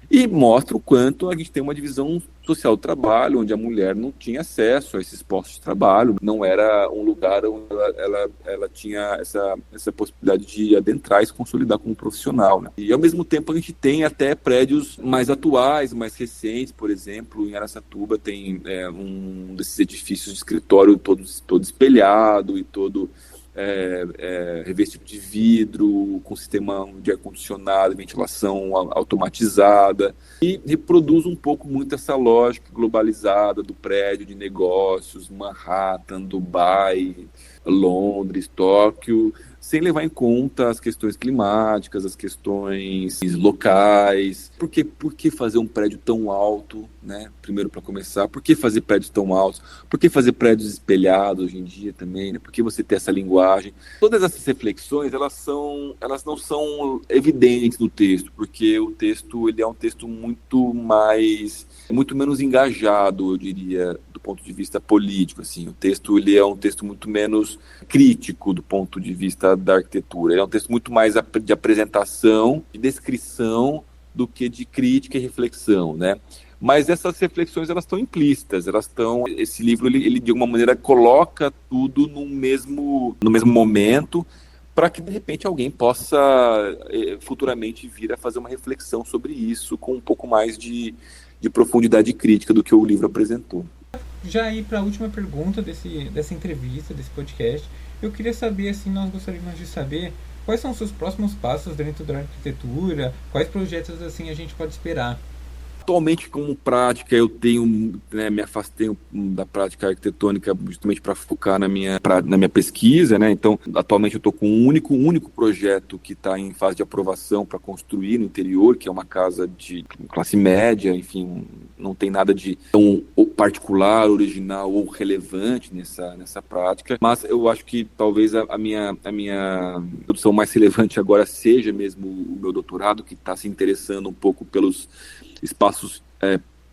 E mostra o quanto a gente tem uma divisão social do trabalho, onde a mulher não tinha acesso a esses postos de trabalho, não era um lugar onde ela tinha essa possibilidade de adentrar e se consolidar como profissional, né? E ao mesmo tempo a gente tem até prédios mais atuais, mais recentes, por exemplo, em Araçatuba tem um desses edifícios de escritório todo espelhado e todo revestido de vidro, com sistema de ar-condicionado, ventilação automatizada, e reproduz um pouco muito essa lógica globalizada do prédio de negócios, Manhattan, Dubai, Londres, Tóquio, sem levar em conta as questões climáticas, as questões locais. Por que fazer um prédio tão alto, né? Primeiro, para começar, por que fazer prédios tão altos? Por que fazer prédios espelhados hoje em dia também, né? Por que você ter essa linguagem? Todas essas reflexões, elas não são evidentes no texto, porque o texto ele é um texto muito menos engajado, eu diria, do ponto de vista político, assim. O texto ele é um texto muito menos crítico do ponto de vista da arquitetura. Ele é um texto muito mais de apresentação, de descrição, do que de crítica e reflexão, né? Mas essas reflexões, elas estão implícitas, esse livro, ele de alguma maneira coloca tudo no mesmo momento, para que de repente alguém possa futuramente vir a fazer uma reflexão sobre isso com um pouco mais de profundidade crítica do que o livro apresentou. Já ir para a última pergunta dessa entrevista, desse podcast, eu queria saber, assim, nós gostaríamos de saber quais são os seus próximos passos dentro da arquitetura, quais projetos assim a gente pode esperar. Atualmente, como prática, eu me afastei da prática arquitetônica justamente para focar na minha pesquisa, né? Então, atualmente eu estou com um único projeto que está em fase de aprovação para construir no interior, que é uma casa de classe média, enfim, não tem nada de tão particular, original ou relevante nessa prática, mas eu acho que talvez a minha produção mais relevante agora seja mesmo o meu doutorado, que está se interessando um pouco pelos espaços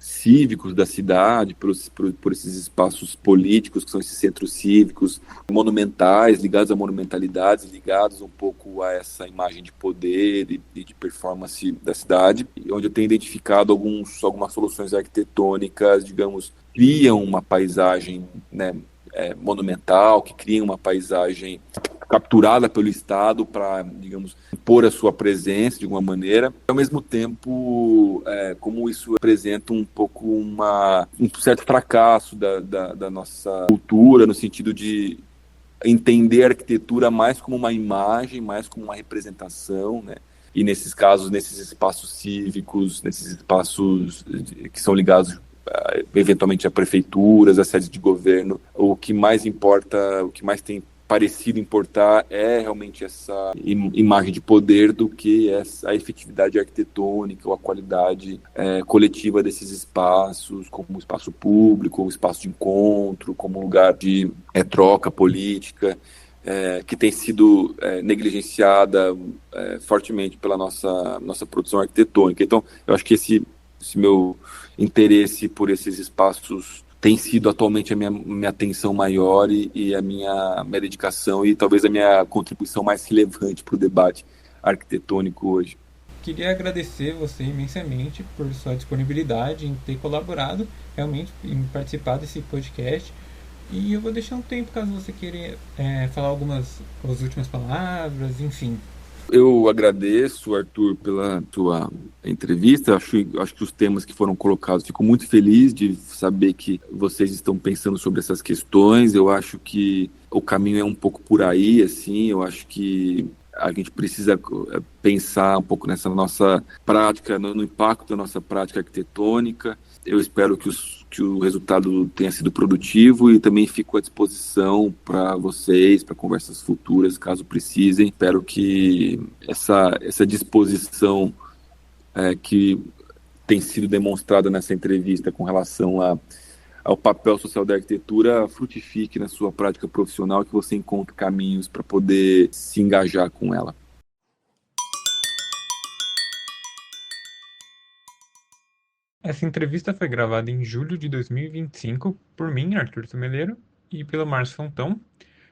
cívicos da cidade, por esses espaços políticos, que são esses centros cívicos, monumentais, ligados a monumentalidades, ligados um pouco a essa imagem de poder e de performance da cidade, onde eu tenho identificado algumas soluções arquitetônicas, digamos, criam uma paisagem, né, monumental, que criam uma paisagem capturada pelo Estado para, digamos, impor a sua presença de alguma maneira. Ao mesmo tempo, como isso representa um pouco um certo fracasso da nossa cultura, no sentido de entender a arquitetura mais como uma imagem, mais como uma representação, né? E nesses casos, nesses espaços cívicos, nesses espaços que são ligados eventualmente a prefeituras, a sedes de governo, o que mais importa, o que mais tem parecido importar é realmente essa imagem de poder do que a efetividade arquitetônica ou a qualidade coletiva desses espaços, como um espaço público, como um espaço de encontro, como um lugar de troca política, que tem sido negligenciada fortemente pela nossa produção arquitetônica. Então, eu acho que esse meu interesse por esses espaços tem sido atualmente a minha atenção maior e a minha dedicação e talvez a minha contribuição mais relevante para o debate arquitetônico hoje. Queria agradecer você imensamente por sua disponibilidade em ter colaborado realmente em participar desse podcast. E eu vou deixar um tempo caso você queira falar as últimas palavras, enfim. Eu agradeço, Arthur, pela tua entrevista. Acho que os temas que foram colocados, fico muito feliz de saber que vocês estão pensando sobre essas questões. Eu acho que o caminho é um pouco por aí, assim. Eu acho que a gente precisa pensar um pouco nessa nossa prática, no impacto da nossa prática arquitetônica. Eu espero que o resultado tenha sido produtivo e também fico à disposição para vocês, para conversas futuras, caso precisem. Espero que essa disposição que tem sido demonstrada nessa entrevista com relação ao papel social da arquitetura frutifique na sua prática profissional, que você encontre caminhos para poder se engajar com ela. Essa entrevista foi gravada em julho de 2025 por mim, Arthur Tumeleiro, e pelo Márcio Fontão,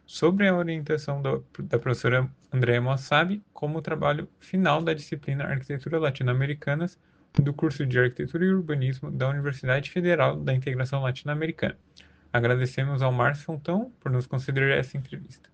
sobre a orientação da professora Andréa Mossabi como trabalho final da disciplina Arquitetura Latino-Americanas do curso de Arquitetura e Urbanismo da Universidade Federal da Integração Latino-Americana. Agradecemos ao Márcio Fontão por nos conceder essa entrevista.